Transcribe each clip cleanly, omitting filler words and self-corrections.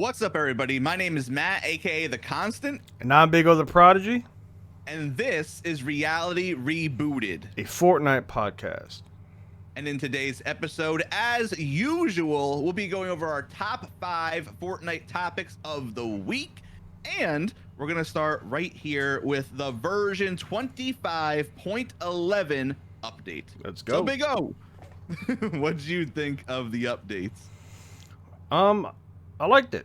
What's up, everybody? My name is Matt, aka The Constant. And I'm Big O the Prodigy. And this is Reality Rebooted, a Fortnite podcast. And in today's episode, as usual, we'll be going over our top 5 Fortnite topics of the week. And we're going to start right here with the version 25.11 update. Let's go. So, Big O, what did you think of the updates? I liked it.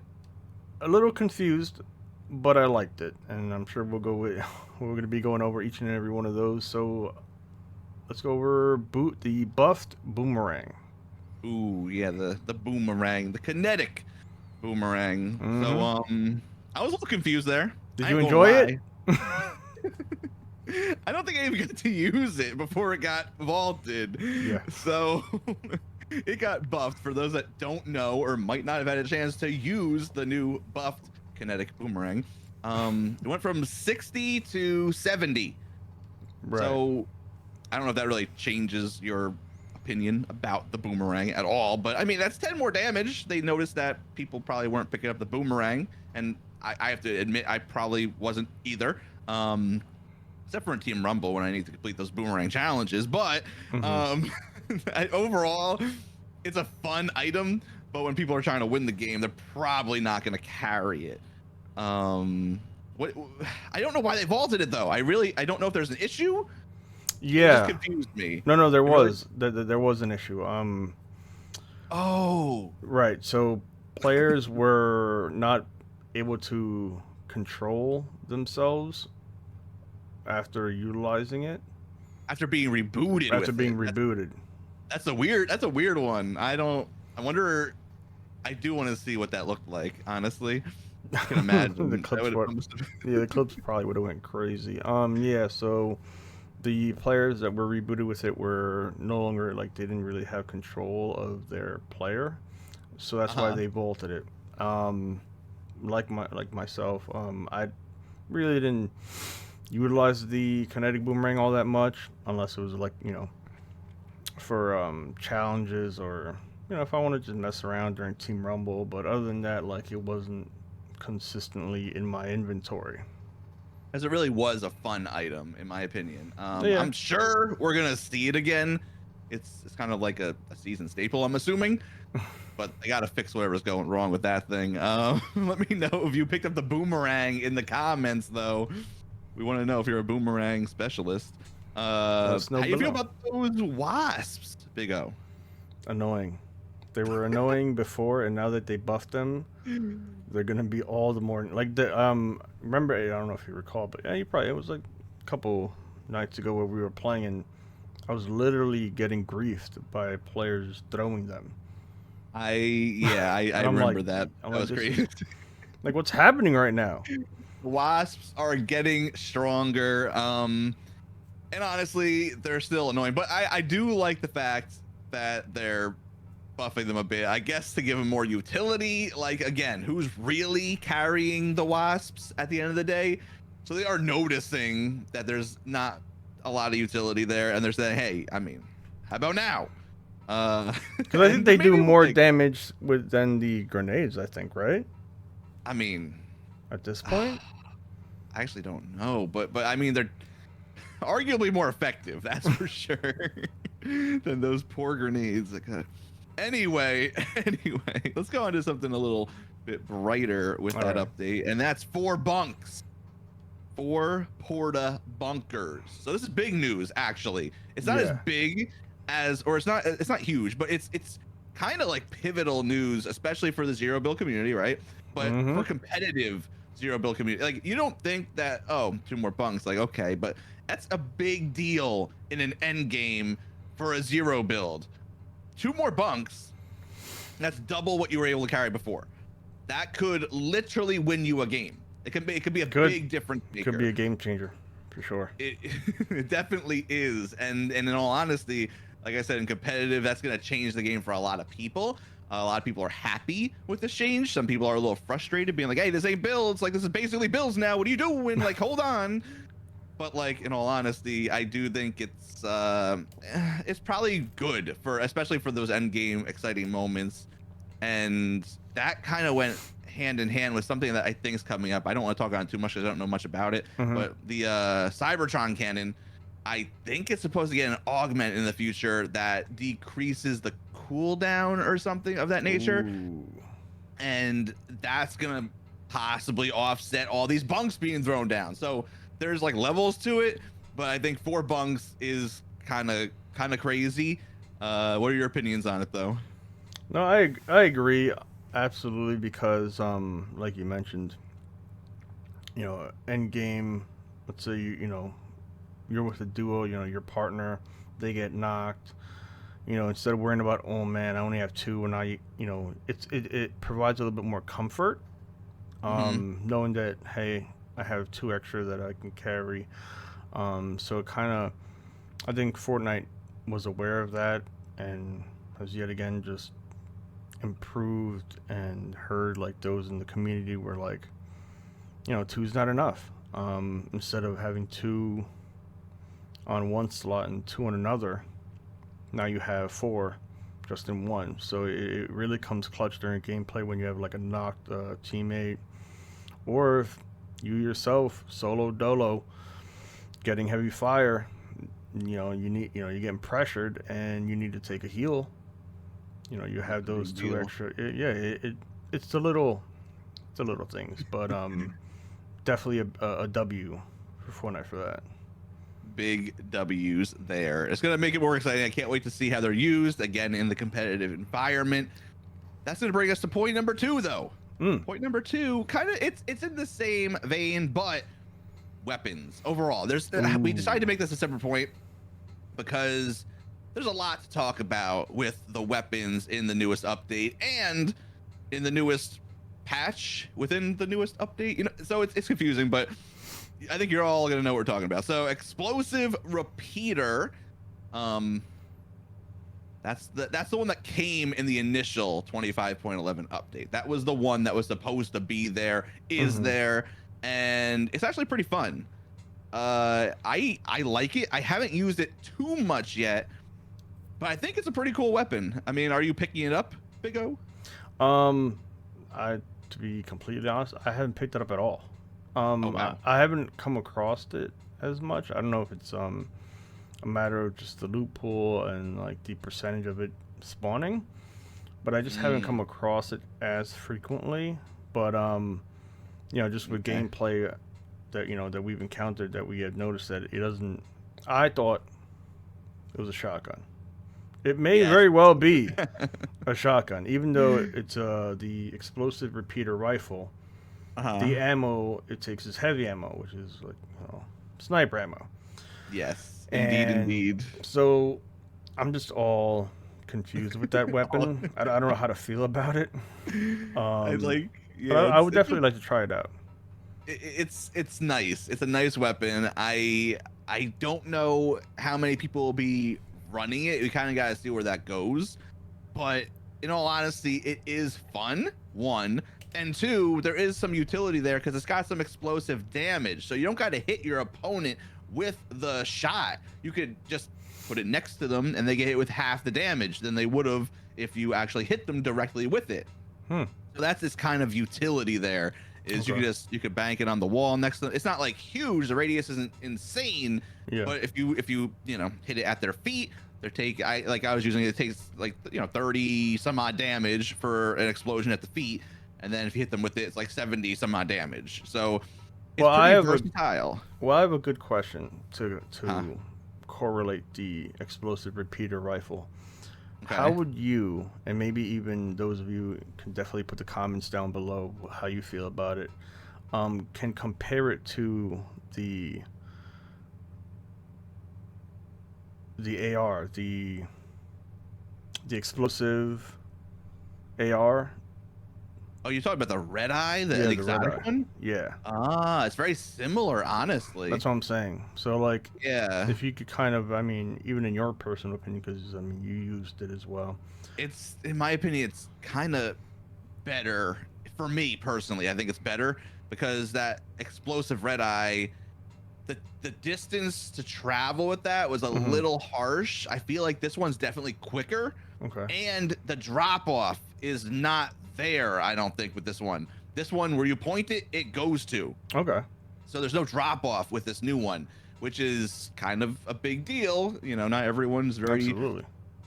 A little confused, but I liked it. And I'm sure we're going to be going over each and every one of those. So let's go over the buffed boomerang. Ooh, yeah, the boomerang, the kinetic boomerang. So I was a little confused there. Did you enjoy it? I don't think I even got to use it before it got vaulted. Yeah. So it got buffed. For those that don't know or might not have had a chance to use the new buffed kinetic boomerang, it went from 60 to 70. Right. So I don't know if that really changes your opinion about the boomerang at all, but I mean, that's 10 more damage. They noticed that people probably weren't picking up the boomerang, and I have to admit I probably wasn't either, except for in Team Rumble when I need to complete those boomerang challenges. But overall, it's a fun item, but when people are trying to win the game, they're probably not going to carry it. I don't know why they vaulted it though. I don't know if there's an issue. Yeah, it just confused me. No, there was there was an issue. Oh, right. So players were not able to control themselves after utilizing it. After being rebooted. That's a weird one. I wonder. I do want to see what that looked like. Honestly, I can imagine the clips probably would have went crazy. Yeah. So the players that were rebooted with it were no longer they didn't really have control of their player, so that's why they vaulted it. Like myself, I really didn't utilize the kinetic boomerang all that much, unless it was for challenges or if I wanted to mess around during Team Rumble. But other than that, it wasn't consistently in my inventory. As it really was a fun item, in my opinion. Yeah. I'm sure we're gonna see it again. It's kind of like a season staple, I'm assuming. But I gotta fix whatever's going wrong with that thing. Let me know if you picked up the boomerang in the comments, though. We want to know if you're a boomerang specialist. How do you feel about those wasps, Big O? Annoying. They were annoying before, and now that they buffed them, they're gonna be all the more remember, I don't know if you recall, but yeah, it was a couple nights ago where we were playing, and I was literally getting griefed by players throwing them. I remember that. That was crazy. What's happening right now? Wasps are getting stronger, and honestly, they're still annoying. But I do like the fact that they're buffing them a bit, I guess, to give them more utility. Again, who's really carrying the wasps at the end of the day? So they are noticing that there's not a lot of utility there, and they're saying, hey, I mean, how about now? Because I think they do more damage than the grenades, I think, right? I mean, at this point, I actually don't know, but I mean, they're arguably more effective, that's for sure, than those poor grenades. Anyway, let's go on to something a little bit brighter with that update, and that's 4 bunks. 4 porta bunkers. So this is big news, actually. It's not as big as, or it's not huge, but it's kind of like pivotal news, especially for the zero build community, right? But for competitive zero build community, you don't think that 2 more bunks, okay, but that's a big deal in an end game for a zero build. 2 more bunks, that's double what you were able to carry before. That could literally win you a game. It could be a big difference maker. Could be a game changer for sure. It definitely is, and in all honesty, like I said, in competitive, that's going to change the game for a lot of people. A lot of people are happy with this change. Some people are a little frustrated, being like, hey, this ain't builds. This is basically builds now. What are you doing? Hold on. But in all honesty, I do think it's probably good especially for those end game exciting moments. And that kind of went hand in hand with something that I think is coming up. I don't want to talk on it too much because I don't know much about it. But the Cybertron cannon, I think it's supposed to get an augment in the future that decreases the cooldown or something of that nature. Ooh. And that's gonna possibly offset all these bunks being thrown down. So there's like levels to it, but I think 4 bunks is kind of crazy. What are your opinions on it though? No, I agree absolutely because like you mentioned, you know, end game, let's say you know you're with a duo, you know, your partner, they get knocked, you know, instead of worrying about, oh man, I only have 2, and now you know, it provides a little bit more comfort, knowing that, hey, I have 2 extra that I can carry. So it kind of, I think Fortnite was aware of that and has yet again just improved and heard like those in the community were like, you know, 2's not enough. Instead of having 2 on one slot and 2 on another, now you have 4 just in one. So it really comes clutch during gameplay when you have like a knocked teammate, or if you yourself solo dolo getting heavy fire, you know, you need, you know, you're getting pressured and you need to take a heal, you know, you have those 2 extra. It's the little things, but definitely a W for Fortnite for that. Big W's there. It's gonna make it more exciting. I can't wait to see how they're used again in the competitive environment. That's gonna bring us to point number 2 though. Point number 2, kind of it's in the same vein, but weapons overall. We decided to make this a separate point because there's a lot to talk about with the weapons in the newest update and in the newest patch within the newest update. You know, so it's confusing, but I think you're all gonna know what we're talking about. So explosive repeater, that's the one that came in the initial 25.11 update. That was the one that was supposed to be there, is there, and it's actually pretty fun. I like it. I haven't used it too much yet, but I think it's a pretty cool weapon. I mean, are you picking it up, Big O? To be completely honest, I haven't picked it up at all. Oh, wow. I haven't come across it as much. I don't know if it's a matter of just the loot pool and like the percentage of it spawning, but I just haven't come across it as frequently. But you know, just with gameplay that, you know, that we've encountered, that we have noticed that it doesn't. I thought it was a shotgun. It may very well be a shotgun, even though it's the explosive repeater rifle. The ammo it takes is heavy ammo, which is like, you know, sniper ammo. Yes, And indeed. So I'm just all confused with that weapon. I don't know how to feel about it. I like. Yeah, but I would definitely like to try it out. It's nice. It's a nice weapon. I don't know how many people will be running it. We kind of got to see where that goes. But in all honesty, it is fun. 1. And 2, there is some utility there because it's got some explosive damage. So you don't got to hit your opponent with the shot. You could just put it next to them and they get hit with half the damage than they would have if you actually hit them directly with it. So that's this kind of utility there. Is you could bank it on the wall next to them. It's not like huge. The radius isn't insane. Yeah. But if you you know, hit it at their feet, I was using it takes like, you know, 30 some odd damage for an explosion at the feet. And then if you hit them with it, it's like 70 some odd damage. So it's pretty versatile. I have a good question to correlate the explosive repeater rifle. Okay. How would you, and maybe even those of you can definitely put the comments down below how you feel about it, can compare it to the AR, the explosive AR. Oh, you're talking about the red eye, the exotic one? Yeah. It's very similar, honestly. That's what I'm saying. So, like, if you could kind of, I mean, even in your personal opinion, because, I mean, you used it as well. It's, in my opinion, it's kind of better. For me, personally, I think it's better because that explosive red eye, the distance to travel with that was a little harsh. I feel like this one's definitely quicker. Okay. And the drop-off is not there, I don't think, with this one. This one, where you point it, it goes to. Okay. So there's no drop off with this new one, which is kind of a big deal. You know, not everyone's very Absolutely.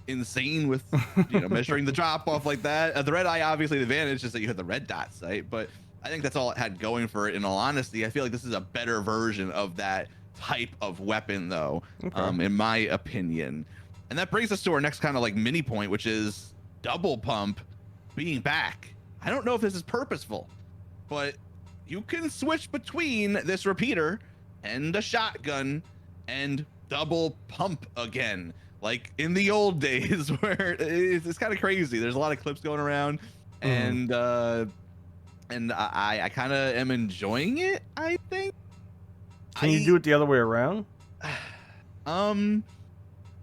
insane with, you know, measuring the drop off like that. The red eye, obviously, the advantage is that you have the red dots, right? But I think that's all it had going for it. In all honesty, I feel like this is a better version of that type of weapon, though, Okay. in my opinion. And that brings us to our next kind of like mini point, which is double pump being back. I don't know if this is purposeful, but you can switch between this repeater and a shotgun and double pump again, like in the old days, where it's kind of crazy. There's a lot of clips going around, and I kind of am enjoying it, I think. Can you do it the other way around?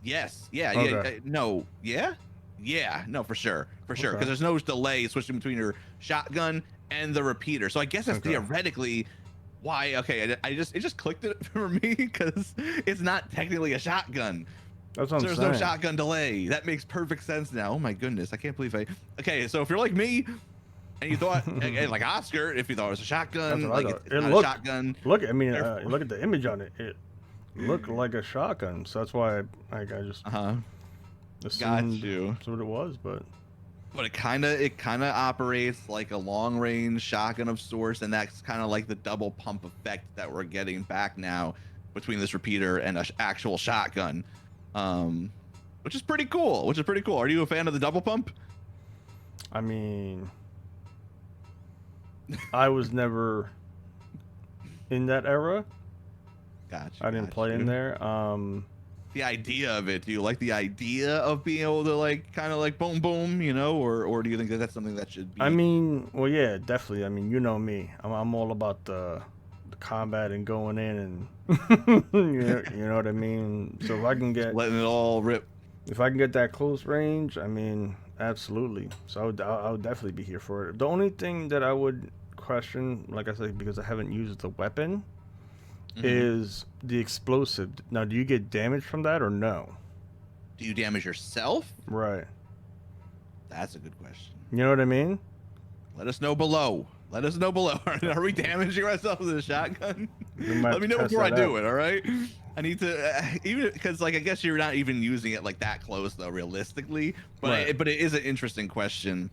Yes. Yeah. Okay. No. Yeah. Yeah. No, for sure. For sure. Okay. Because there's no delay switching between your shotgun and the repeater. So I guess that's Okay. theoretically why. Okay. It just clicked it for me because it's not technically a shotgun. That's what So I'm there's saying. no shotgun delay. That makes perfect sense now. Oh my goodness. I can't believe okay. So if you're like me and you thought, like Oscar, if you thought it was a shotgun, That's what I like thought. it's It not looked- a shotgun. Look, I mean, look at the image on it. It looked like a shotgun, so that's why I just Got assumed you. that's what it was. But it kind of operates like a long range shotgun of sorts, and that's kind of like the double pump effect that we're getting back now between this repeater and an actual shotgun, which is pretty cool. Are you a fan of the double pump? I mean, I was never in that era. Gotcha. I didn't play in there. The idea of it, do you like the idea of being able to like kind of like boom boom, you know, or do you think that that's something that should be? I mean, well, yeah, definitely. I mean, you know me. I'm all about the combat and going in and you know what I mean. So if I can get letting it all rip. If I can get that close range, I mean, absolutely. So I would definitely be here for it. The only thing that I would question, like I said, because I haven't used the weapon, is the explosive. Now, do you get damage from that or no? Do you damage yourself? Right. That's a good question. You know what I mean? Let us know below. Are we damaging ourselves with a shotgun? Let me know before I do it, all right? I need to, even because, like, I guess you're not even using it like that close, though, realistically. But Right. but it is an interesting question.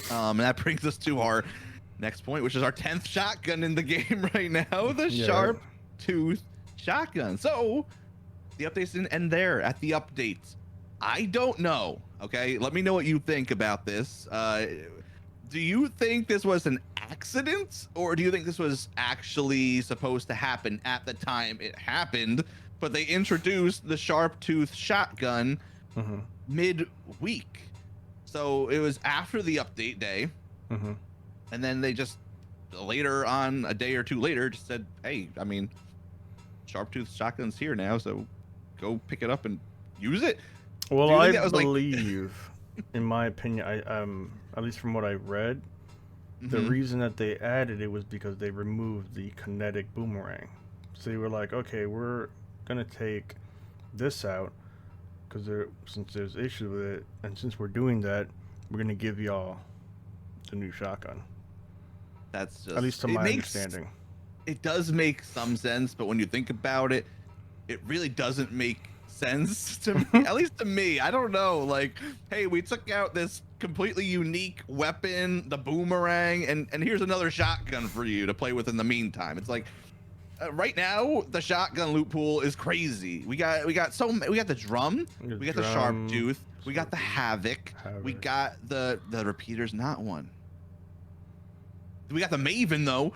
And that brings us to our next point, which is our 10th shotgun in the game right now, the Sharp Tooth shotgun. So the updates didn't end there at the updates. I don't know. Okay, let me know what you think about this. Do you think this was an accident, or do you think this was actually supposed to happen at the time it happened, but they introduced the Sharp Tooth shotgun mid-week? So it was after the update day, and then they just later on, a day or two later, just said, hey, I mean, Sharp Tooth shotgun's here now, so go pick it up and use it. Well, I believe, in my opinion, at least from what I read, the reason that they added it was because they removed the kinetic boomerang. So they were like, okay, we're gonna take this out because since there's issues with it, and since we're doing that, we're gonna give y'all the new shotgun. That's just, at least to my understanding. It does make some sense, but when you think about it, it really doesn't make sense to me. At least to me. I don't know. Like, hey, we took out this completely unique weapon, the boomerang, and here's another shotgun for you to play with in the meantime. It's like, right now the shotgun loot pool is crazy. We got the drum, we got the Sharp Tooth, we got the Havoc, we got the repeater's not one. We got the Maven though.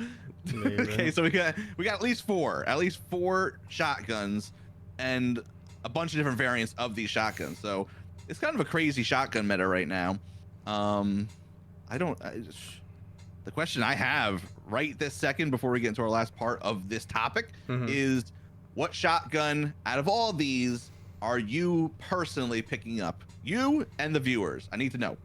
Okay, so we got at least four shotguns and a bunch of different variants of these shotguns. So it's kind of a crazy shotgun meta right now. The question I have right this second before we get into our last part of this topic is, what shotgun out of all these are you personally picking up? You and the viewers. I need to know.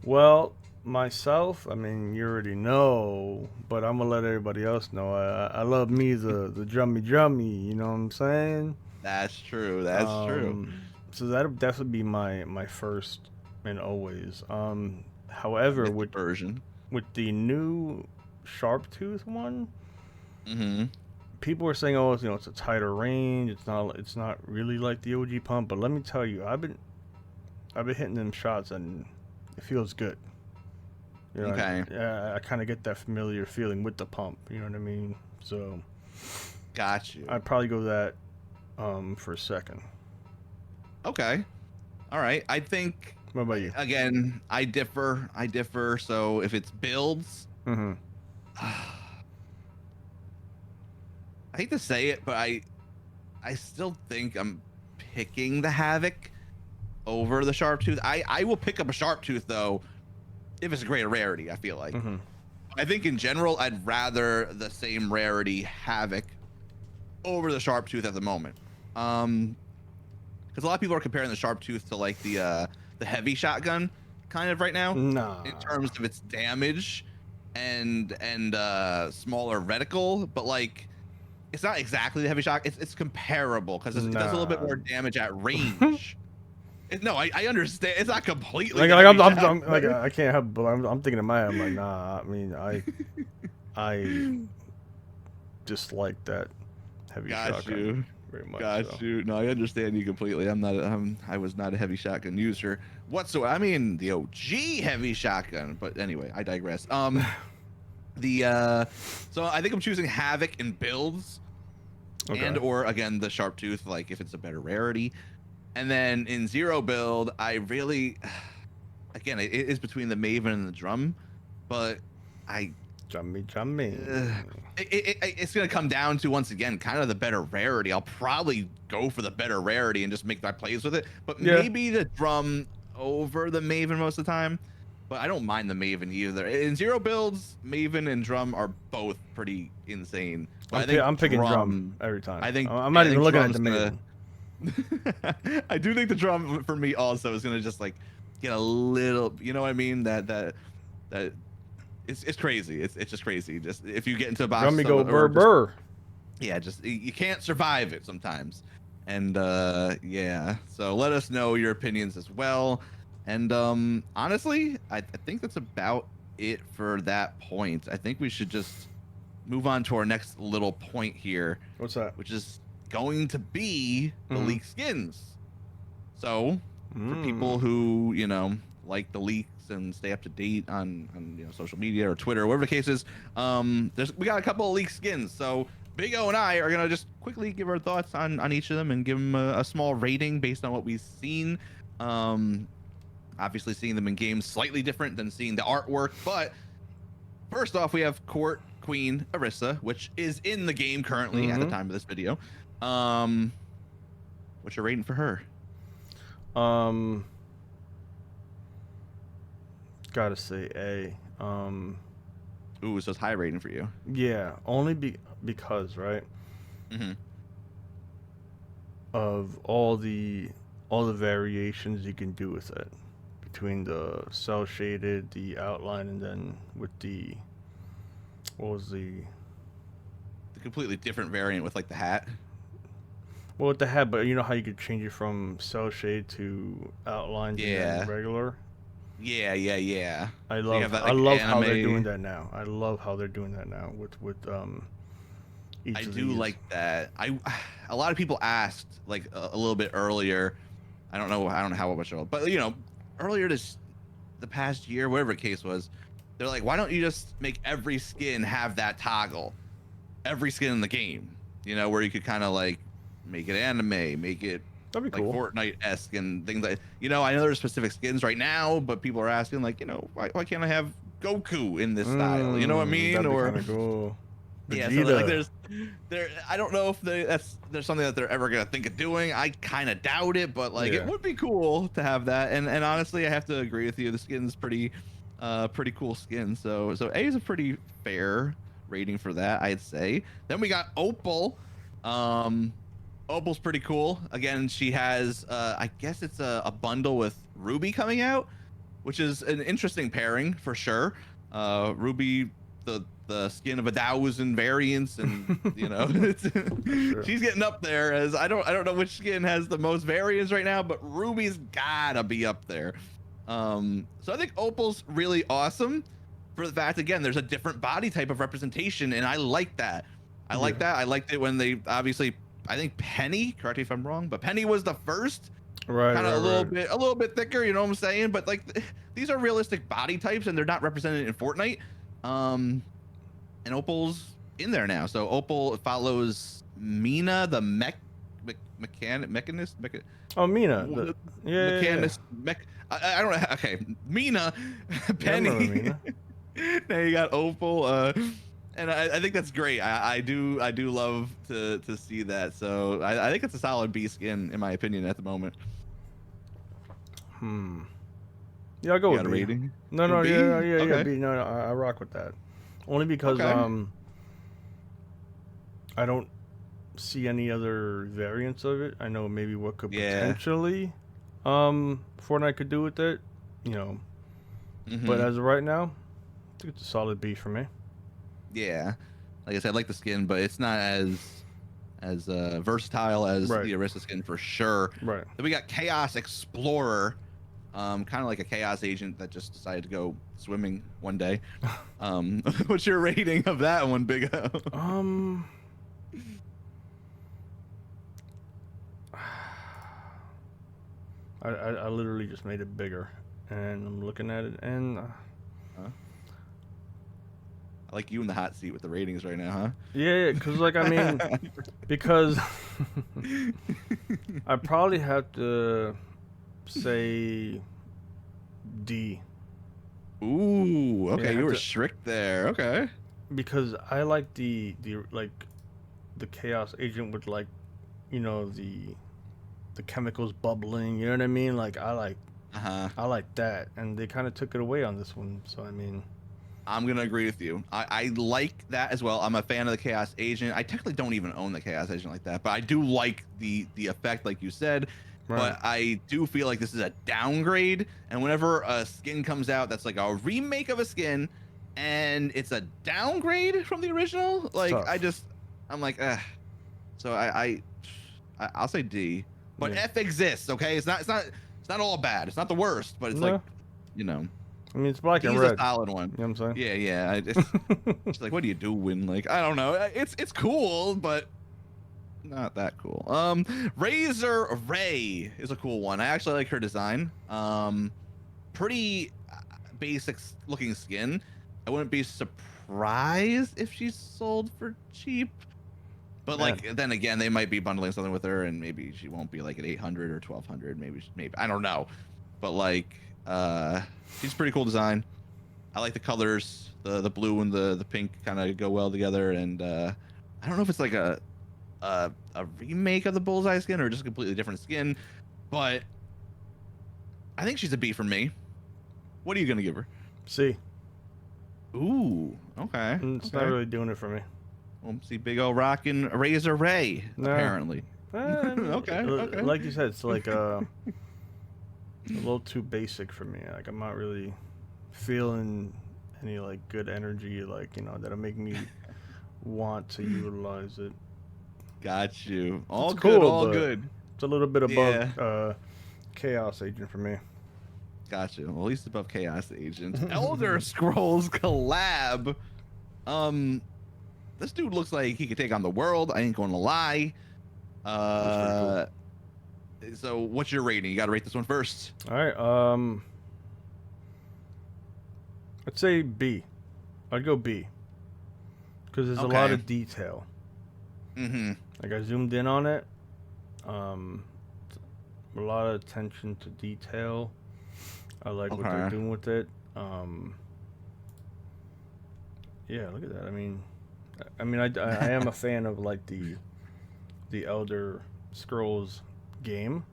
Well, myself, I mean, you already know, but I'm gonna let everybody else know. I love me the drummy, you know what I'm saying? That's true. That's true. So that'll definitely be my first and always. However, mythic version. with the new Sharptooth one, Mm-hmm. people are saying, "Oh, it's a tighter range. It's not really like the OG pump." But let me tell you, I've been hitting them shots and it feels good. Okay. I kind of get that familiar feeling with the pump. You know what I mean? So, Got you. I'd probably go that for a second. Okay. All right. I think. What about you? Again, I differ. So if it's builds, Mm-hmm. I hate to say it, but I still think I'm picking the Havoc over the Sharptooth. I will pick up a Sharptooth though if it's a greater rarity. I feel like. Mm-hmm. I think in general I'd rather the same rarity Havoc over the Sharptooth at the moment. Because a lot of people are comparing the Sharptooth to like the heavy shotgun kind of right now. Nah. In terms of its damage and smaller reticle, but like it's not exactly the heavy shot. It's comparable because it does a little bit more damage at range. No, I understand. It's not completely. I'm like I can't help, but I'm thinking in my head, I'm like, nah. I mean, I dislike that heavy shotgun very much. Got you. No, I understand you completely. I was not a heavy shotgun user whatsoever. I mean, the OG heavy shotgun. But anyway, I digress. So I think I'm choosing Havoc in builds, and or again the Sharptooth, like if it's a better rarity. And then in zero build, I really, again, it is between the Maven and the Drum, but Drummy. It's gonna come down to, once again, kind of the better rarity. I'll probably go for the better rarity and just make my plays with it, but maybe the Drum over the Maven most of the time. But I don't mind the Maven either. In zero builds, Maven and Drum are both pretty insane. I'm picking Drum every time. I'm not even looking at the Maven. I do think the Drum for me also is gonna just like get a little, you know what I mean? That it's crazy. It's just crazy. Just if you get into a box, Drummy go burr. Yeah, just you can't survive it sometimes. And yeah, so let us know your opinions as well. And honestly, I think that's about it for that point. I think we should just move on to our next little point here. What's that? Which is going to be the leaked skins. So for people who like the leaks and stay up to date on social media or Twitter or whatever the case is, we got a couple of leaked skins. So Big O and I are gonna just quickly give our thoughts on each of them and give them a small rating based on what we've seen. Obviously seeing them in games slightly different than seeing the artwork, but first off we have Court Queen Orisa, which is in the game currently at the time of this video. What's your rating for her? Gotta say A. Ooh, so it's high rating for you. Yeah, only because right. Of all the variations you can do with it, between the cell shaded, the outline, and then with the the completely different variant with like the hat. Well, with the hat, but you know how you could change it from cell shade to outline to regular. Yeah. I love how they're doing that now. With each I of do these. like that. A lot of people asked like a little bit earlier. I don't know how much, but earlier the past year, whatever the case was, they're like, why don't you just make every skin have that toggle? Every skin in the game, where you could kind of like make it anime, make it That'd be like cool. Fortnite-esque and things like, I know there's specific skins right now, but people are asking like, why can't I have Goku in this style? You know what I mean? That'd be Or kind of cool. yeah, so like I don't know if there's something that they're ever gonna think of doing. I kind of doubt it, but like it would be cool to have that. And honestly, I have to agree with you. The skin's pretty cool skin. So A is a pretty fair rating for that, I'd say. Then we got Opal. Opal's pretty cool. Again, she has I guess it's a bundle with Ruby coming out, which is an interesting pairing for sure. Ruby, the skin of 1,000 variants, and she's getting up there. As I don't know which skin has the most variants right now, but Ruby's gotta be up there. So I think Opal's really awesome for the fact, again, there's a different body type of representation, and I like that. I like that. I liked it when they obviously, I think Penny, correct me if I'm wrong, but Penny was the first, Right, kind of right. a little bit thicker, you know what I'm saying? But like these are realistic body types and they're not represented in Fortnite. And Opal's in there now. So Opal follows Mina, the mechanist, Oh, Mina. Yeah. mechanist, I don't know. Okay, Mina, Yeah, I remember Penny. Mina. Now you got Opal, and I think that's great. I do love to see that. So I think it's a solid B skin in my opinion at the moment. Yeah, I'll go You with got a B. rating? No, Go no, B? yeah, Okay. B. No, no, I rock with that. Only because Okay. I don't see any other variants of it. I know maybe what could Yeah. potentially Fortnite could do with it, you know. But Mm-hmm. as of right now, I think it's a solid B for me. Yeah. Like I said, I like the skin, but it's not as versatile as Right, the Arista skin for sure. right. Then we got Chaos Explorer, kind of like a Chaos agent that just decided to go swimming one day. What's your rating of that one, Big O? Um, I literally just made it bigger, and I'm looking at it, and Huh? I like you in the hot seat with the ratings right now, yeah, cause like I mean, huh? because I probably have to say D. Ooh, Yeah, I okay, you have were to strict there. Okay. because I like the like the chaos agent with like the chemicals bubbling. You know what I mean? Like Uh-huh. I like that, and they kind of took it away on this one. So I mean, I'm gonna agree with you. I like that as well. I'm a fan of the Chaos Agent. I technically don't even own the Chaos Agent like that, but I do like the effect, like you said. right, But I do feel like this is a downgrade. And whenever a skin comes out that's like a remake of a skin, and it's a downgrade from the original, it's like tough. I'm like, So I'll say D. But Yeah, F exists, okay? It's not all bad. It's not the worst, but it's like, no, you know. I mean it's black and He's a red. solid one. You know what I'm Yeah, yeah. It's like, what do you do when, like, I don't know. It's cool, but not that cool. Razor Ray is a cool one. I actually like her design. Pretty basic looking skin. I wouldn't be surprised if she's sold for cheap. But Man, like, then again, they might be bundling something with her, and maybe she won't be like at 800 or 1200. Maybe I don't know. But like, she's a pretty cool design. I like the colors. The blue and the pink kind of go well together. And I don't know if it's like a remake of the Bullseye skin or just a completely different skin, but I think she's a B for me. What are you gonna give her? see, Ooh, okay, it's not okay. really doing it for me. Well, see, big old rockin' Razor Ray, Nah, apparently. I mean, Okay, okay. like you said, it's like a little too basic for me. Like I'm not really feeling any like good energy, like that'll make me want to utilize it. Got you. It's All good, cool, all but good. it's a little bit above Yeah, Chaos Agent for me. got you. Well, at least above Chaos Agent. Elder Scrolls collab. Um, this dude looks like he could take on the world. I ain't gonna lie. Looks pretty cool. So what's your rating? You got to rate this one first. All right, I'd say B. I'd go B because there's a lot Okay. of detail. Mm-hmm. Like I zoomed in on it. Um, a lot of attention to detail. I like what they're Okay. doing with it. Yeah, look at that. I mean, I am a fan of like the Elder Scrolls game.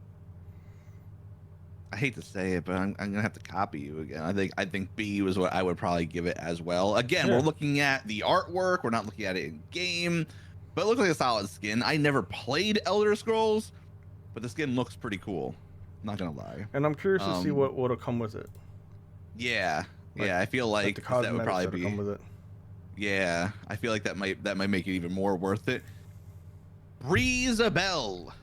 I hate to say it, but I'm gonna have to copy you again. I think B was what I would probably give it as well. Again, we're Yeah, looking at the artwork. We're not looking at it in game, but it looks like a solid skin. I never played Elder Scrolls, but the skin looks pretty cool. I'm not gonna lie. and I'm curious to see Um, what'll come with it. yeah, Like yeah. I feel like the like that would cosmetics probably that'll come be. with it. Yeah, I feel like that might make it even more worth it. Breezabelle.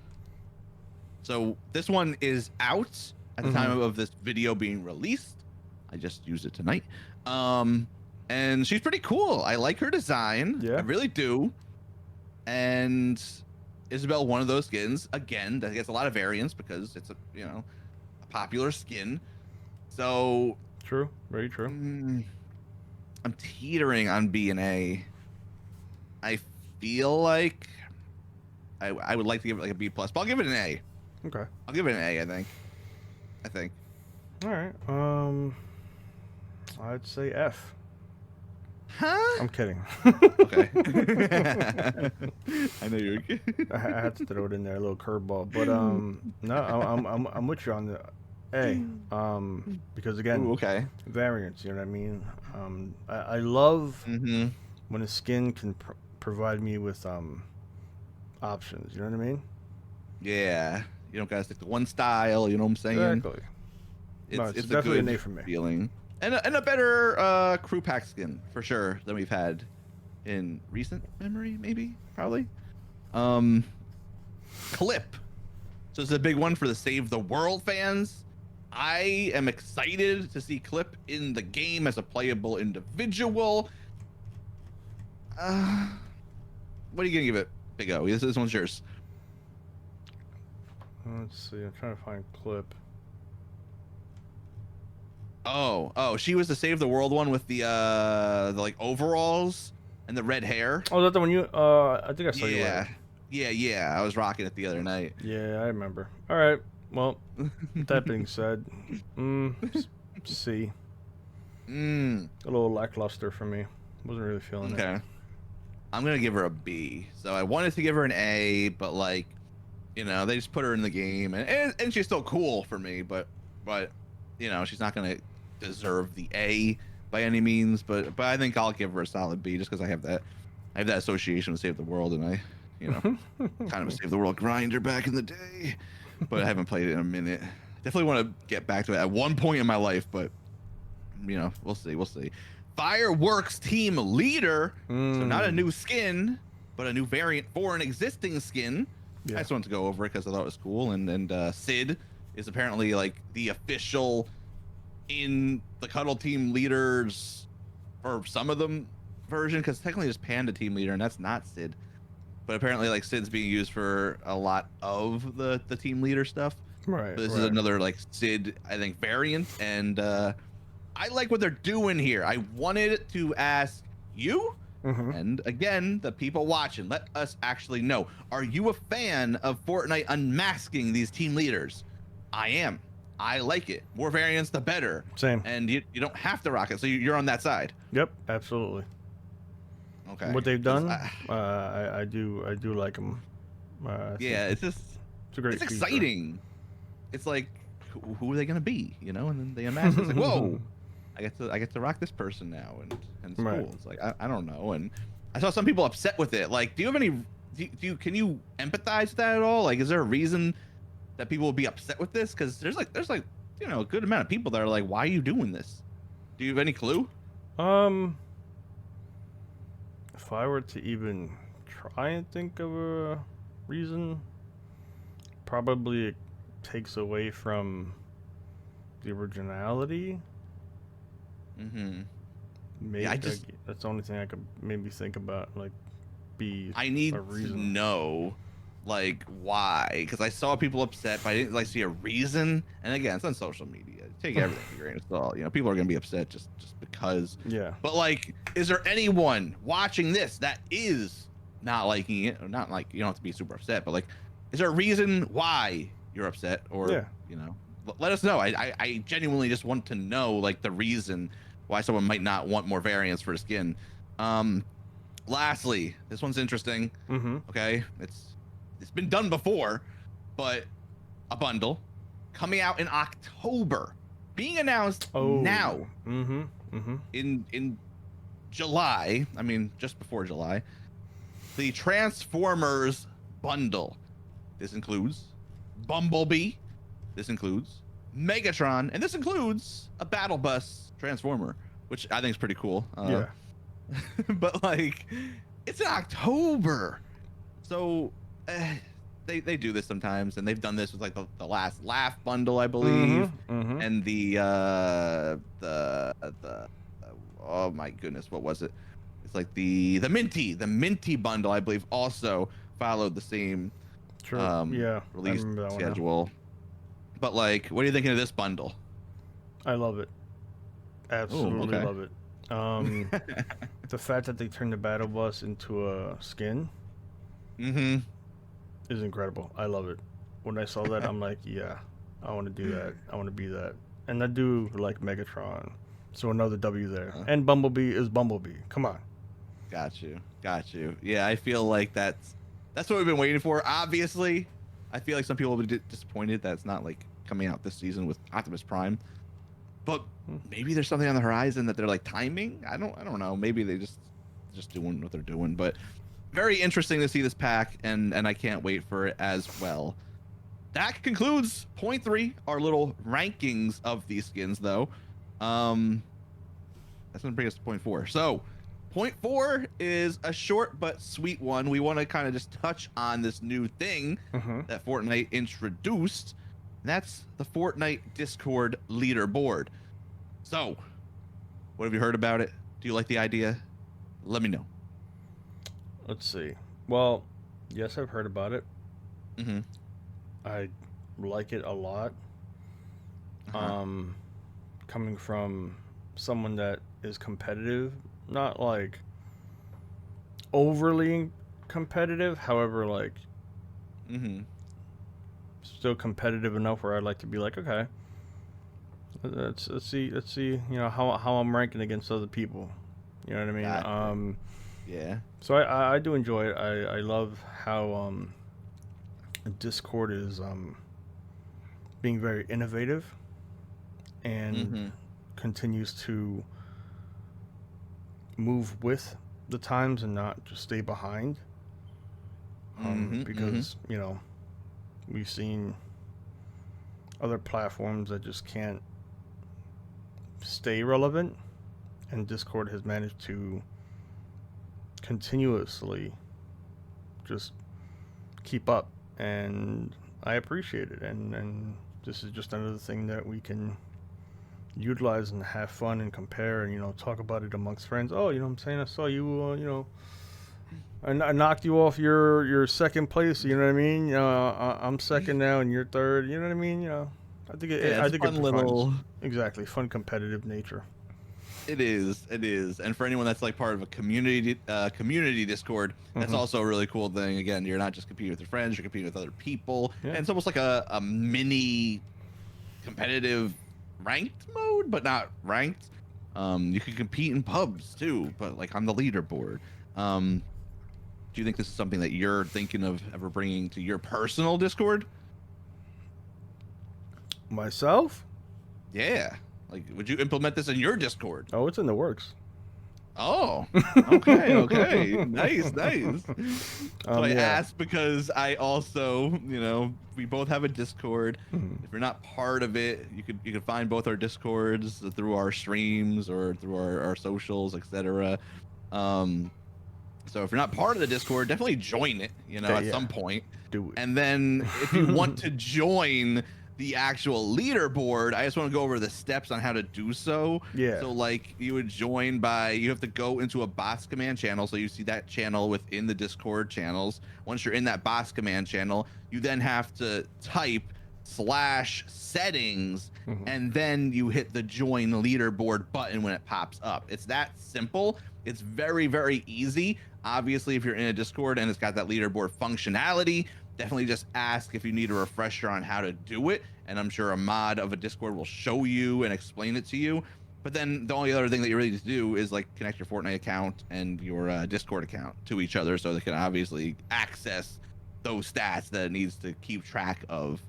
So this one is out. at the time of this video being released. I just used it tonight. And she's pretty cool. I like her design. Yeah. I really do. And Isabel, one of those skins, again, that gets a lot of variants because it's a popular skin. So true, very true. I'm teetering on B and A. I feel like I would like to give it like a B plus, but I'll give it an A. Okay. I'll give it an A, I think. All right. I'd say F. Huh? I'm kidding. Okay. I know you're I had to throw it in there, a little curveball, but no, I'm with you on the A. Because again, Ooh, okay. variants. You know what I mean? I love Mm-hmm. when a skin can provide me with options. You know what I mean? Yeah. You don't gotta stick to one style. You know what I'm saying? Exactly. It's It's a definitely good an A for me. feeling. And a better crew pack skin for sure than we've had in recent memory, maybe, probably. Clip. So it's a big one for the Save the World fans. I am excited to see Clip in the game as a playable individual. What are you gonna give it, Big O? This one's yours. Let's see. I'm trying to find Clip. Oh, she was the Save the World one with the like overalls and the red hair. Oh, is that the one you? I think I saw you. Yeah. I was rocking it the other night. Yeah, I remember. All right. Well, that being said, C. A little lackluster for me. Wasn't really feeling it. Okay. I'm gonna give her a B. So I wanted to give her an A, but like, they just put her in the game, and she's still cool for me, but she's not gonna deserve the A by any means. But I think I'll give her a solid B just because I have that association with Save the World, and I kind of a Save the World grinder back in the day, but I haven't played it in a minute. Definitely want to get back to it at one point in my life, but we'll see. Fireworks team leader. So not a new skin, but a new variant for an existing skin. Yeah. I just wanted to go over it because I thought it was cool. And Sid is apparently like the official in the Cuddle team leaders, or some of them version, because technically there's Panda team leader, and that's not Sid. But apparently like Sid's being used for a lot of the team leader stuff. Right. But this is another like Sid, I think, variant, and I like what they're doing here. I wanted to ask you, and again, the people watching, let us actually know. Are you a fan of Fortnite unmasking these team leaders? I am. I like it. More variants, the better. Same. And you don't have to rock it, so you're on that side. Yep, absolutely. Okay. What they've done, I do like them. Yeah, it's just it's a great. It's feature. exciting. It's like, who are they gonna be? And then they unmask. It's like, whoa. I get to rock this person now, and it's Right. cool. It's like I don't know, and I saw some people upset with it. Like, do you have any? Can you empathize with that at all? Like, is there a reason that people will be upset with this? Because there's a good amount of people that are like, why are you doing this? Do you have any clue? If I were to even try and think of a reason, probably it takes away from the originality. Maybe Yeah, that's the only thing I could maybe think about. Like, I need a to reason. know, like, why? Because I saw people upset, but I didn't like see a reason. And again, it's on social media. Take everything with a grain of salt. People are gonna be upset just because. Yeah. But like, is there anyone watching this that is not liking it? Or not like, you don't have to be super upset, but like, is there a reason why you're upset? Or let us know. I genuinely just want to know like the reason why someone might not want more variants for a skin. Lastly, this one's interesting. Okay, it's been done before, but a bundle coming out in October, being announced now. In July, I mean just before July, the Transformers bundle. This includes Bumblebee, this includes Megatron, and this includes a Battle Bus Transformer, which I think is pretty cool. Yeah. But like, it's in October, so they do this sometimes, and they've done this with like the last laugh bundle, I believe, Mm-hmm. Mm-hmm. and the oh my goodness, what was it? It's like the minty bundle, I believe, also followed the same True. Yeah, I release remember that one now. schedule. But like, what are you thinking of this bundle? I love it. Oh, Absolutely okay. love it. Um, the fact that they turned the battle bus into a skin Mm-hmm. is incredible. I love it. When I saw that, I'm like, yeah, I want to do that. I want to be that. And I do like Megatron. So another W there. And Bumblebee is Bumblebee. Come on. Got you. Got you. Yeah, I feel like that's what we've been waiting for. Obviously, I feel like some people will be disappointed that it's not like coming out this season with Optimus Prime. But maybe there's something on the horizon that they're like timing. I don't know. Maybe they just doing what they're doing. But very interesting to see this pack, and I can't wait for it as well. That concludes point 3, our little rankings of these skins, though. That's gonna bring us to point 4. So point 4 is a short but sweet one. We want to kind of just touch on this new thing that Fortnite introduced. And that's the Fortnite Discord leaderboard. So, what have you heard about it? Do you like the idea? Let me know. Let's see. Well, yes, I've heard about it. Mm-hmm. I like it a lot. Um, coming from someone that is competitive, not like overly competitive, however, like still competitive enough where I'd like to be like, okay, let's see, you know, how I'm ranking against other people. You know what I mean? Gotcha. Yeah. So I do enjoy it. I love how Discord is being very innovative and continues to move with the times and not just stay behind. Because you know, we've seen other platforms that just can't stay relevant, and Discord has managed to continuously just keep up, and I appreciate it. And this is just another thing that we can utilize and have fun and compare and, you know, talk about it amongst friends. Oh, you know what I'm saying? I saw you, you know, I knocked you off your second place. You know what I mean? You know, I'm second now and you're third. You know what I mean? You know, I It's a think it's fun a fun, little. exactly, fun competitive nature. It is. It is. And for anyone that's like part of a community Discord, that's Mm-hmm. also a really cool thing. Again, you're not just competing with your friends, you're competing with other people. Yeah. And it's almost like a mini competitive ranked mode, but not ranked. You can compete in pubs too, but like on the leaderboard. Do you think this is something that you're thinking of ever bringing to your personal Discord? Myself? Yeah. Like, would you implement this in your Discord? Oh, it's in the works. Oh, okay, okay. Nice, nice. So I Yeah. asked because I also, you know, we both have a Discord. Mhm. If you're not part of it, you could find both our Discords through our streams or through our socials, etc. So if you're not part of the Discord, definitely join it, you know, at Yeah. some point. Do it. And then if you want to join the actual leaderboard, I just want to go over the steps on how to do so. Yeah. So like you would join by, you have to go into a boss command channel. So you see that channel within the Discord channels. Once you're in that boss command channel, you then have to type /settings and then you hit the join leaderboard button when it pops up. It's that simple. It's very, very easy. Obviously, if you're in a Discord and it's got that leaderboard functionality, definitely just ask if you need a refresher on how to do it. And I'm sure a mod of a Discord will show you and explain it to you. But then the only other thing that you really need to do is like connect your Fortnite account and your Discord account to each other so they can obviously access those stats that it needs to keep track of.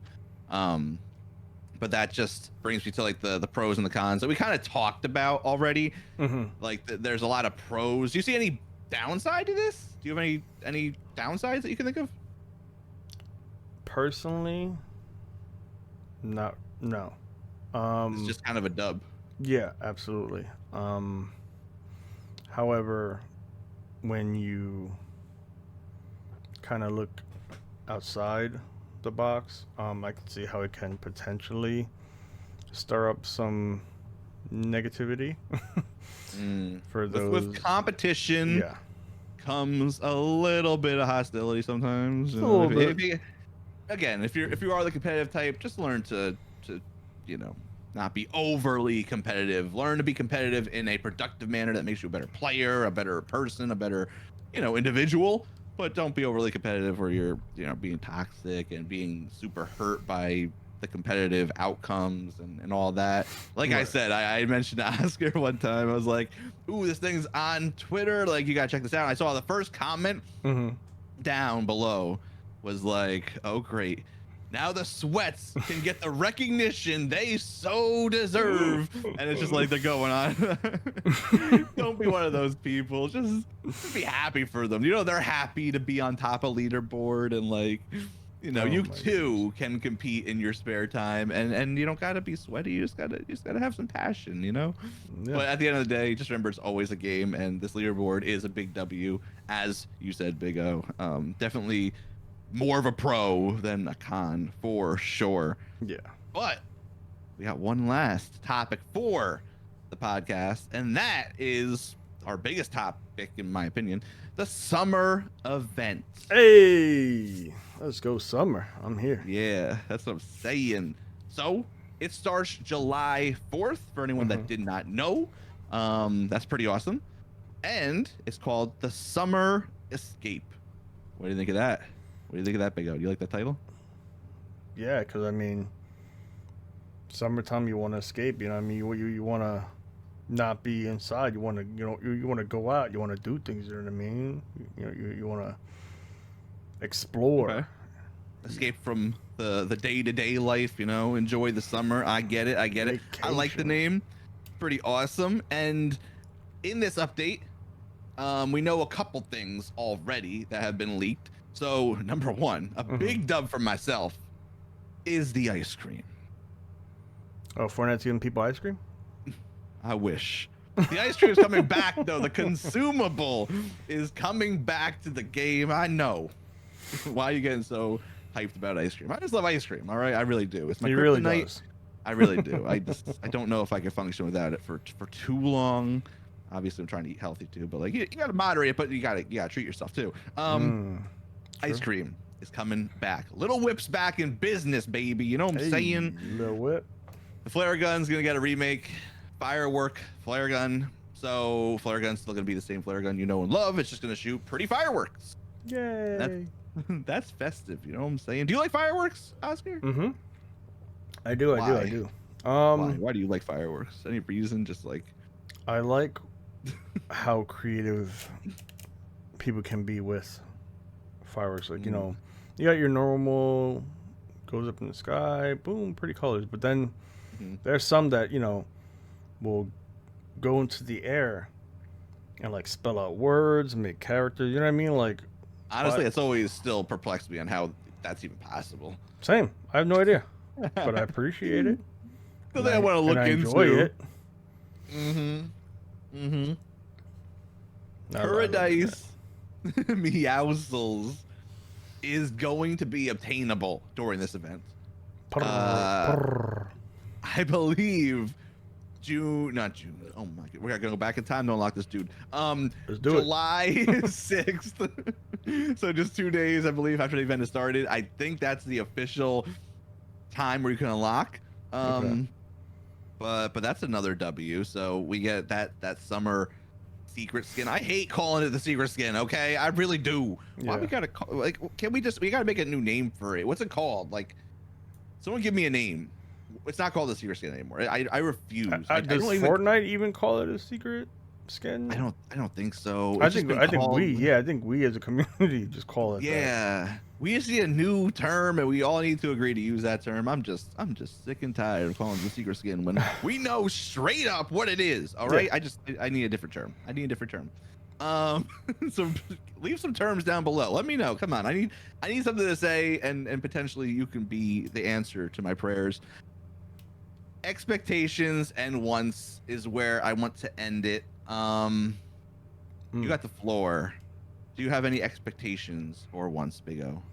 But that just brings me to like the pros and the cons that we kind of talked about already. Like there's a lot of pros. Do you see any downside to this? Do you have any downsides that you can think of? Personally, no. It's just kind of a dub. Yeah, absolutely. However, when you kind of look outside the box, I can see how it can potentially stir up some negativity for With those. competition Yeah, comes a little bit of hostility sometimes. just a little bit. Again, if you are the competitive type, just learn to you know not be overly competitive. Learn to be competitive in a productive manner that makes you a better player, a better person, a better individual. But don't be overly competitive where you're being toxic and being super hurt by the competitive outcomes and all that. Like I Right. said, I mentioned to Oscar one time. I was like, "Ooh, this thing's on Twitter. Like, you gotta check this out." And I saw the first comment Mm-hmm. down below was like, "Oh great, now the sweats can get the recognition they so deserve." And it's just like they're going on. Don't be one of those people. Just be happy for them. They're happy to be on top of leaderboard, and like Oh you my goodness. too can compete in your spare time, and you don't gotta be sweaty. You just gotta have some passion. Yeah. But at the end of the day, just remember it's always a game, and this leaderboard is a big W, as you said, Big O. Definitely more of a pro than a con for sure. Yeah. But we got one last topic for the podcast, and that is our biggest topic, in my opinion, the summer event. Hey, let's go summer. I'm here. Yeah, that's what I'm saying. So it starts July 4th for anyone Mm-hmm. that did not know. That's pretty awesome. And it's called the Summer Escape. What do you think of that? What do you think of that, Big O? Do you like that title? Yeah, because I mean, summertime you want to escape. You know, what I mean, you want to not be inside. You want to you want to go out. You want to do things. You know what I mean? You want to Okay. explore. Escape from the day-to-day life, enjoy the summer. I get it. I get it. I like the Vacation. name. Pretty awesome. And in this update, we know a couple things already that have been leaked. So number one, a Mm-hmm. big dub for myself is the ice cream. Oh, Fortnite's giving people ice cream. I wish. The ice cream is coming back, though. The consumable is coming back to the game. I know. Why are you getting so hyped about ice cream? I just love ice cream. All right, I really do. It's my He really kryptonite. does. I really do. I don't know if I can function without it for too long. Obviously, I'm trying to eat healthy too, but like you gotta moderate it, but you gotta treat yourself too. Ice True. cream is coming back. Little Whip's back in business, baby. You know what I'm saying? Little whip. The flare gun's gonna get a remake. Firework flare gun. So flare gun's still gonna be the same flare gun you know and love. It's just gonna shoot pretty fireworks. Yay. That's festive. You know what I'm saying? Do you like fireworks, Oscar? Mm-hmm. I do. Why? I do. Why do you like fireworks? Any reason? Just like I like how creative people can be with fireworks. Like, you got your normal goes up in the sky, boom, pretty colors. But then there's some that, will go into the air and like spell out words and make characters. You know what I mean? Like, honestly, it's always still perplexed me on how that's even possible. same. I have no idea, but I appreciate it. Something I want to look and I into. enjoy it. Paradise Meowscles is going to be obtainable during this event. I believe not June. Oh my god, we gotta go back in time to unlock this dude. Let's do July 6th. So just 2 days, I believe, after the event has started. I think that's the official time where you can unlock. Okay. But that's another W. So we get that summer secret skin. I hate calling it the secret skin. Okay, I really do. Why we gotta call, like? Can we gotta make a new name for it? What's it called? Like, someone give me a name. It's not called the secret skin anymore. I refuse. Does I don't Fortnite even call it a secret skin? I don't think so. I think we as a community just call it that. We just need a new term, and we all need to agree to use that term. I'm just sick and tired of calling it the secret skin when we know straight up what it is. All right, I need a different term. So leave some terms down below. Let me know. Come on, I need something to say, and potentially you can be the answer to my prayers. Expectations and wants is where I want to end it. You got the floor. Do you have any expectations or wants, Big O?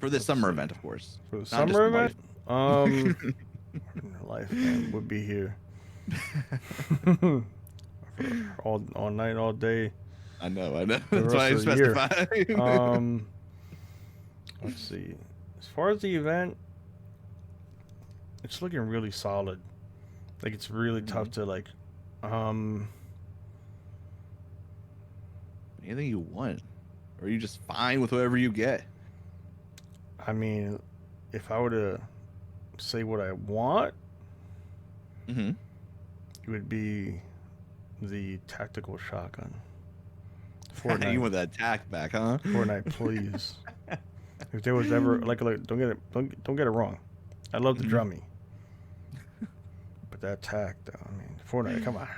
For this Let's summer see. event, of course. For the Not summer just event, life. life man, would be here for all night, all day, I know. the That's why rest I of the year. specified. Let's see. As far as the event, it's looking really solid. Like it's really tough to like. Anything you want, or are you just fine with whatever you get? I mean, if I were to say what I want, Mm-hmm. it would be the tactical shotgun. You Fortnite, want that attack back, huh? Fortnite, please. If there was ever like don't get it wrong, I love the drummy, but that tack though. I mean, Fortnite, come on.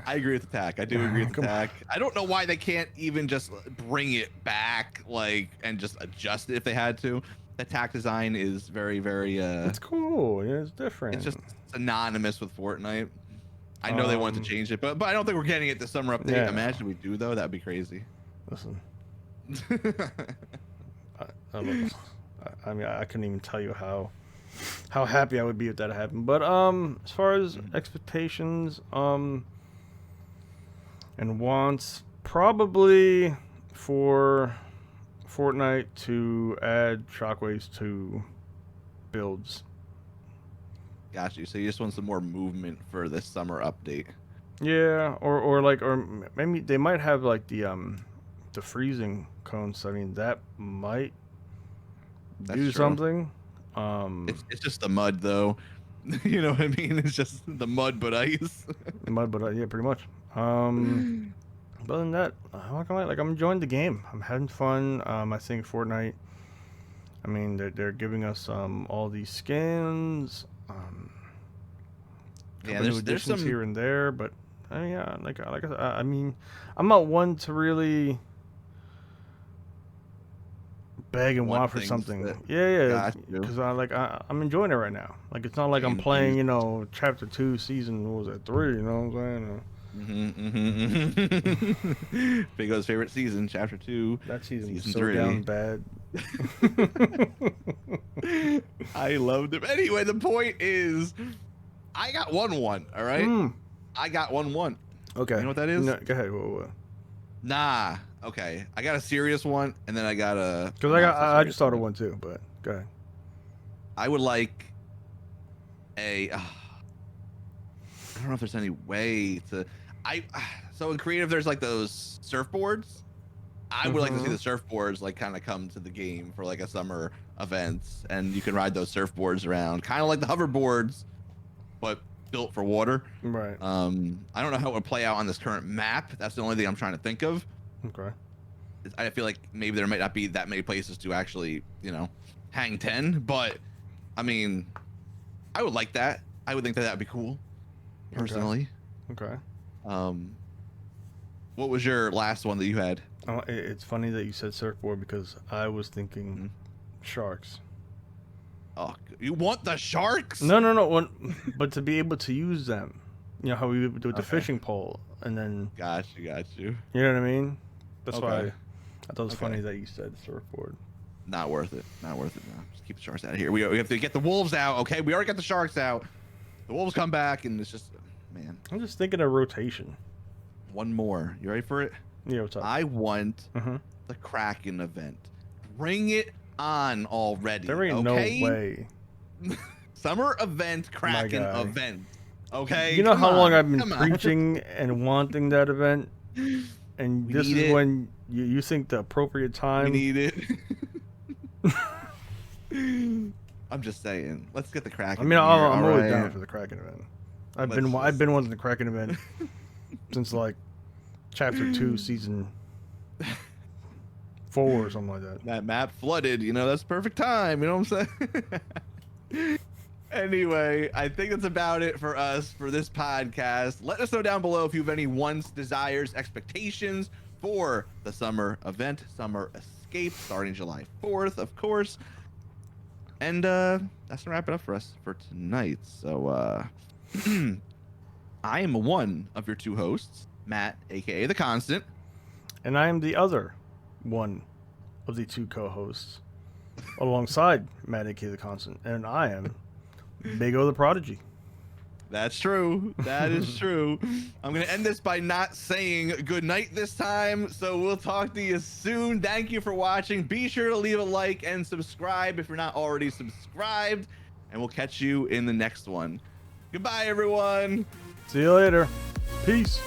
I agree with attack. I do agree with Come on. attack. I don't know why they can't even just bring it back, like, and just adjust it if they had to. The attack design is very, very. It's cool. Yeah, it's different. It's just synonymous with Fortnite. I know they wanted to change it, but I don't think we're getting it this summer update. Yeah. Imagine we do though. That'd be crazy. Listen, I mean, I couldn't even tell you how happy I would be if that happened. But as far as expectations, and wants, probably for Fortnite to add shockwaves to builds. Got you. So you just want some more movement for this summer update. Yeah, or maybe they might have like the freezing cones. I mean, that might That's do true. something. It's just the mud though. You know what I mean? It's just the mud but ice. Mud, but yeah, pretty much. But other than that, I'm not gonna lie, like I'm enjoying the game. I'm having fun. I think Fortnite. I mean, they're giving us all these skins. Yeah, New there's additions some here and there, but yeah, like I said, I mean, I'm not one to really beg and want for things something. that Yeah, got you. because I'm enjoying it right now. Like it's not like I'm Game playing, views. chapter 2, season what was it 3? You know what I'm saying? Bigo's favorite season, chapter 2. That season was Season so 3. down bad. I loved it. Anyway, the point is, I got 1-1. All right, I got 1-1. Okay. You know what that is? No, go ahead. What? Nah. Okay, I got a serious one, and then I got a. Because I just thought of one too, but go ahead. I would like a. I don't know if there's any way to. So in creative, there's like those surfboards. I would like to see the surfboards like kind of come to the game for like a summer events, and you can ride those surfboards around, kind of like the hoverboards, but built for water. Right. I don't know how it would play out on this current map. That's the only thing I'm trying to think of. Okay. I feel like maybe there might not be that many places to actually, hang 10, but I mean, I would like that. I would think that would be cool, personally. Okay. What was your last one that you had? It's funny that you said surfboard because I was thinking sharks. Oh, you want the sharks? No. But to be able to use them, how we do with the fishing pole, and then. Got you. You know what I mean? That's why I thought it was Okay. funny that you said surfboard. Not worth it. No. Just keep the sharks out of here. We have to get the wolves out. Okay, we already got the sharks out. The wolves come back, and it's just, man. I'm just thinking of rotation. One more. You ready for it? Yeah, what's up? I want the Kraken event. Bring it on already. There ain't no way. Summer event, Kraken guy. event. Okay. You know how long I've been Come on. preaching and wanting that event, and We this need is it. when you think the appropriate We time. need it. I'm just saying. Let's get the Kraken. I mean, here, I'm all always right? down for the Kraken event. I've Let's been wanting the Kraken event since like chapter 2, season 4 or something like that. That map flooded. That's perfect time. You know what I'm saying? Anyway, I think that's about it for us for this podcast. Let us know down below if you have any wants, desires, expectations for the summer event, Summer Escape, starting July 4th, of course. And that's gonna wrap it up for us for tonight. So I am one of your two hosts, Matt, aka The Constant. And I am the other one of the two co-hosts, alongside Matt A.K. the Constant, and I am Big O the Prodigy. That's true. That is true. I'm going to end this by not saying good night this time. So we'll talk to you soon. Thank you for watching. Be sure to leave a like and subscribe if you're not already subscribed. And we'll catch you in the next one. Goodbye, everyone. See you later. Peace.